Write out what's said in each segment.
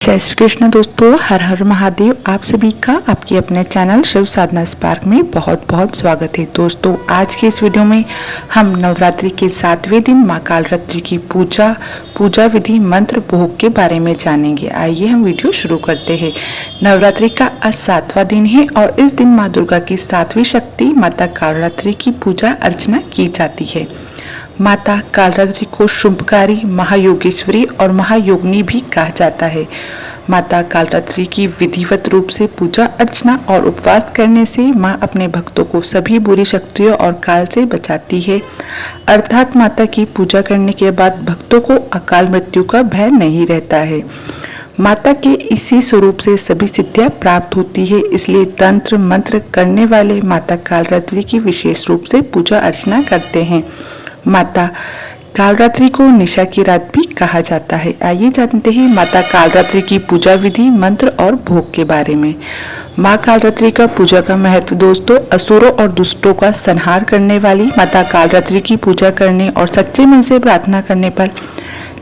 जय श्री कृष्ण दोस्तों, हर हर महादेव। आप सभी का आपके अपने चैनल शिव साधना स्पार्क में बहुत बहुत स्वागत है। दोस्तों, आज के इस वीडियो में हम नवरात्रि के 7वें दिन माँ कालरात्रि की पूजा विधि मंत्र भोग के बारे में जानेंगे। आइए हम वीडियो शुरू करते हैं। नवरात्रि का आज 7वां दिन है और इस दिन माँ दुर्गा की 7वीं शक्ति माता कालरात्रि की पूजा अर्चना की जाती है। माता कालरात्रि को शुभकारी, महायोगेश्वरी और महायोगिनी भी कहा जाता है। माता कालरात्रि की विधिवत रूप से पूजा अर्चना और उपवास करने से माँ अपने भक्तों को सभी बुरी शक्तियों और काल से बचाती है। अर्थात माता की पूजा करने के बाद भक्तों को अकाल मृत्यु का भय नहीं रहता है। माता के इसी स्वरूप से सभी सिद्धियां प्राप्त होती है, इसलिए तंत्र मंत्र करने वाले माता कालरात्रि की विशेष रूप से पूजा अर्चना करते हैं। माता कालरात्रि को निशा की रात भी कहा जाता है। आइए जानते हैं माता कालरात्रि की पूजा विधि मंत्र और भोग के बारे में। माँ कालरात्रि का पूजा का महत्व दोस्तों, असुरों और दुष्टों का संहार करने वाली माता कालरात्रि की पूजा करने और सच्चे मन से प्रार्थना करने पर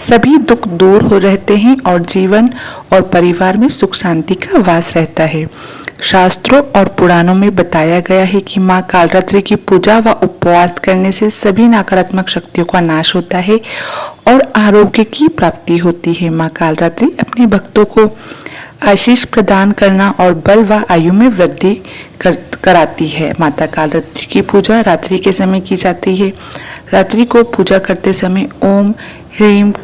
सभी दुख दूर हो रहते हैं और जीवन और परिवार में सुख शांति का वास रहता है। शास्त्रों और पुराणों में बताया गया है कि माँ कालरात्रि की पूजा व उपवास करने से सभी नकारात्मक शक्तियों का नाश होता है और आरोग्य की प्राप्ति होती है। माँ कालरात्रि अपने भक्तों को आशीष प्रदान करना और बल व आयु में वृद्धि कराती है। माता कालरात्रि की पूजा रात्रि के समय की जाती है। रात्रि को पूजा करते समय ओम ह्रीम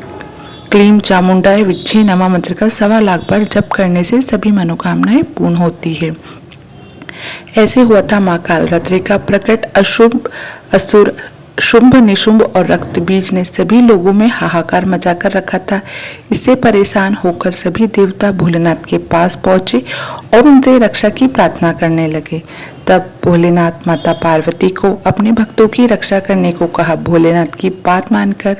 क्लीम चामुंडाय विद्महे नमः मंत्र का 1.25 लाख बार जप करने से सभी मनोकामनाएं पूर्ण होती है। ऐसे हुआ था माँ कालरात्रि का प्रकट। अशुभ असुर शुंभ निशुंभ और रक्त बीज ने सभी लोगों में हाहाकार मचाकर रखा था। इससे परेशान होकर सभी देवता भोलेनाथ के पास पहुंचे और उनसे रक्षा की प्रार्थना करने लगे। तब भोलेनाथ माता पार्वती को अपने भक्तों की रक्षा करने को कहा। भोलेनाथ की बात मानकर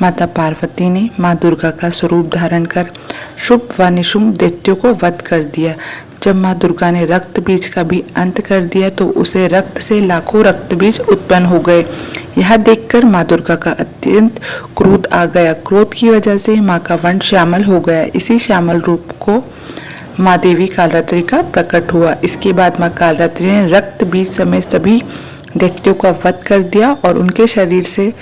माता पार्वती ने माँ दुर्गा का स्वरूप धारण कर शुभ व निशुंभ दैत्यों को वध कर दिया। जब माँ दुर्गा ने रक्त बीज का भी अंत कर दिया तो उसे रक्त से लाखों रक्त बीज उत्पन्न हो गए। यह देखकर माँ दुर्गा का अत्यंत क्रोध आ गया। क्रोध की वजह से माँ का वर्ण श्यामल हो गया। इसी श्यामल रूप को माँ देवी कालरात्रि का प्रकट हुआ। इसके बाद माँ कालरात्रि ने रक्त बीज समेत सभी दैत्यों का वध कर दिया और उनके शरीर से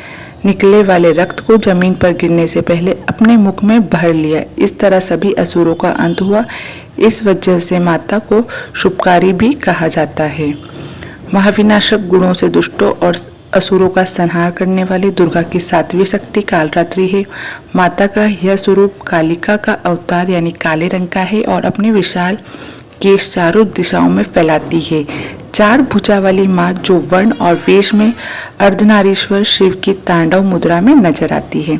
निकले वाले रक्त को जमीन पर गिरने से पहले अपने मुख में भर लिया। इस तरह सभी असुरों का अंत हुआ। इस वजह से माता को शुभकारी भी कहा जाता है। महाविनाशक गुणों से दुष्टों और असुरों का संहार करने वाली दुर्गा की 7वीं शक्ति कालरात्रि है। माता का यह स्वरूप कालिका का अवतार यानी काले रंग का है और अपने विशाल केश चारों दिशाओं में फैलाती है। 4 भुजा वाली माँ जो वर्ण और वेश में अर्धनारीश्वर शिव की तांडव मुद्रा में नजर आती है।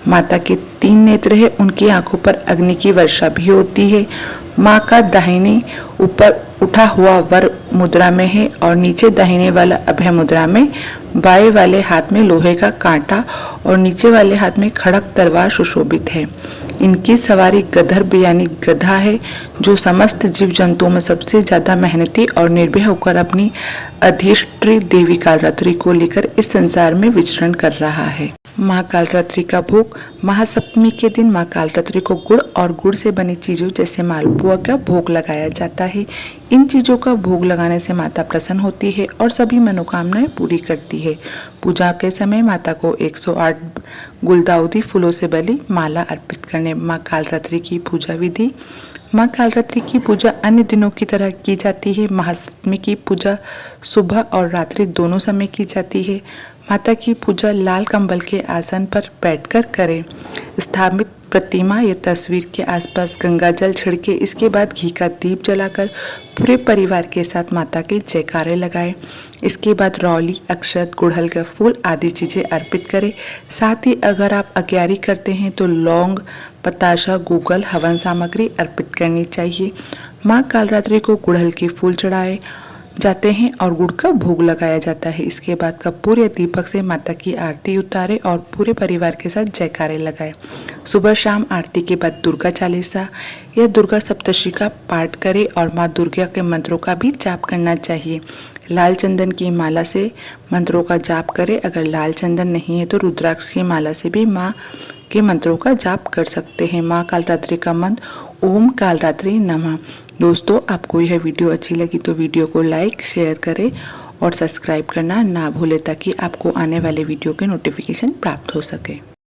माता के 3 नेत्र है, उनकी आंखों पर अग्नि की वर्षा भी होती है। माँ का दाहिने ऊपर उठा हुआ वर मुद्रा में है और नीचे दाहिने वाला अभय मुद्रा में। बाएं वाले हाथ में लोहे का कांटा और नीचे वाले हाथ में खड़क तलवार सुशोभित है। इनकी सवारी गदर्भ यानी गधा है, जो समस्त जीव जंतुओं में सबसे ज्यादा मेहनती और निर्भय होकर अपनी अधिष्ठात्री देवी कालरात्रि को लेकर इस संसार में विचरण कर रहा है। माँ कालरात्रि का भोग। महासप्तमी के दिन माँ कालरात्रि को गुड़ और गुड़ से बनी चीजों जैसे मालपुआ का भोग लगाया जाता है। इन चीजों का भोग लगाने से माता प्रसन्न होती है और सभी मनोकामनाएं पूरी करती है। पूजा के समय माता को 108 गुलदाउदी फूलों से बनी माला अर्पित करने। माँ कालरात्रि की पूजा विधि। माँ कालरात्रि की पूजा अन्य दिनों की तरह की जाती है। महासप्तमी की पूजा सुबह और रात्रि दोनों समय की जाती है। माता की पूजा लाल कंबल के आसन पर बैठकर करें। स्थापित प्रतिमा या तस्वीर के आसपास गंगा जल छिड़के, इसके बाद घी का दीप जलाकर पूरे परिवार के साथ माता के जयकारे लगाएं। इसके बाद रौली, अक्षत, गुड़हल का फूल आदि चीजें अर्पित करें। साथ ही अगर आप अग्यारी करते हैं तो लौंग, पताशा, गूगल, हवन सामग्री अर्पित करनी चाहिए। माँ कालरात्रि को गुड़हल के फूल चढ़ाए जाते हैं और गुड़ का भोग लगाया जाता है। इसके बाद कपूर या दीपक से माता की आरती उतारे और पूरे परिवार के साथ जयकारे लगाए। सुबह शाम आरती के बाद दुर्गा चालीसा या दुर्गा सप्तशती का पाठ करें और माँ दुर्गा के मंत्रों का भी जाप करना चाहिए। लाल चंदन की माला से मंत्रों का जाप करें। अगर लाल चंदन नहीं है तो रुद्राक्ष की माला से भी माँ के मंत्रों का जाप कर सकते हैं। माँ कालरात्रि का मंत्र ओम कालरात्रि नमः। दोस्तों, आपको यह वीडियो अच्छी लगी तो वीडियो को लाइक शेयर करें और सब्सक्राइब करना ना भूलें ताकि आपको आने वाले वीडियो के नोटिफिकेशन प्राप्त हो सके।